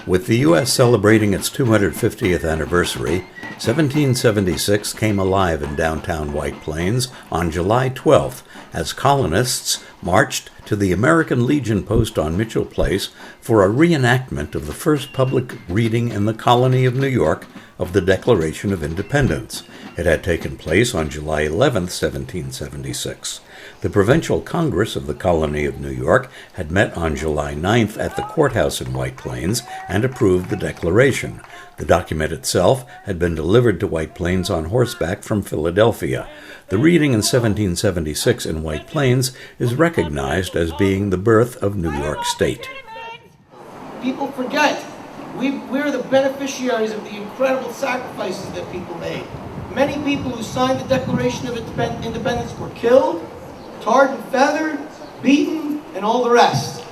With the U.S. celebrating its 250th anniversary, 1776 came alive in downtown White Plains on July 12th as colonists marched to the American Legion post on Mitchell Place for a reenactment of the first public reading in the colony of New York of the Declaration of Independence. It had taken place on July 11, 1776. The Provincial Congress of the Colony of New York had met on July 9th at the courthouse in White Plains and approved the declaration. The document itself had been delivered to White Plains on horseback from Philadelphia. The reading in 1776 in White Plains is recognized as being the birth of New York State. People forget. We're the beneficiaries of the incredible sacrifices that people made. Many people who signed the Declaration of Independence were killed, tarred and feathered, beaten, and all the rest.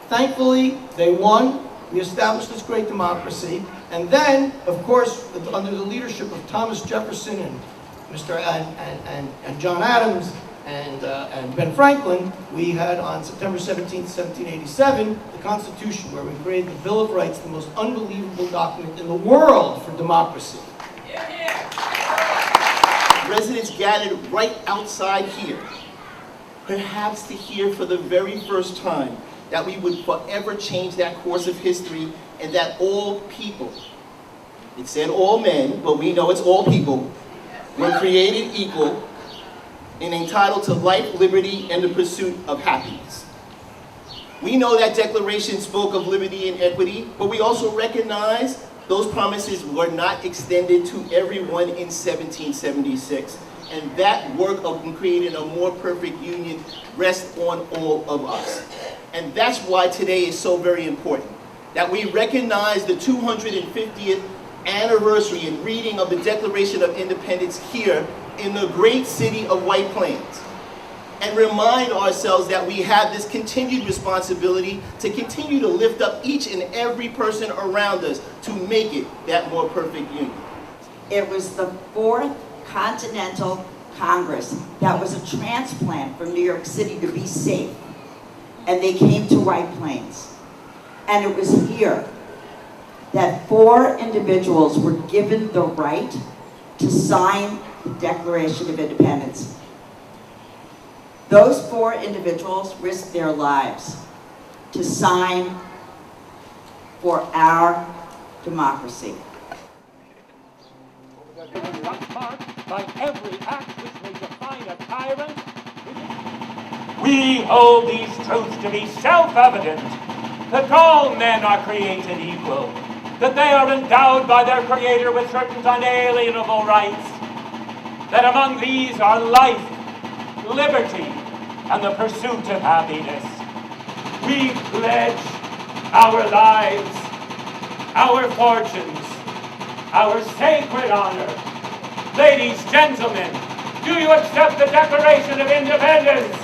Thankfully, they won. We established this great democracy. And then, of course, under the leadership of Thomas Jefferson and John Adams and Ben Franklin, we had on September 17, 1787, the Constitution, where we created the Bill of Rights, the most unbelievable document in the world for democracy. Residents gathered right outside here, perhaps to hear for the very first time that we would forever change that course of history and that all people, it said all men, but we know it's all people, were created equal and entitled to life, liberty, and the pursuit of happiness. We know that declaration spoke of liberty and equity, but we also recognize those promises were not extended to everyone in 1776. And that work of creating a more perfect union rests on all of us. And that's why today is so very important, that we recognize the 250th anniversary and reading of the Declaration of Independence here in the great city of White Plains, and remind ourselves that we have this continued responsibility to continue to lift up each and every person around us to make it that more perfect union. It was the Fourth Continental Congress that was a transplant from New York City to be safe, and they came to White Plains. And it was here that 4 individuals were given the right to sign the Declaration of Independence. Those 4 individuals risked their lives to sign for our democracy. By every act which may define a tyrant, we hold these truths to be self-evident, that all men are created equal, that they are endowed by their Creator with certain unalienable rights, that among these are life, liberty, and the pursuit of happiness. We pledge our lives, our fortunes, our sacred honor. Ladies, gentlemen, do you accept the Declaration of Independence?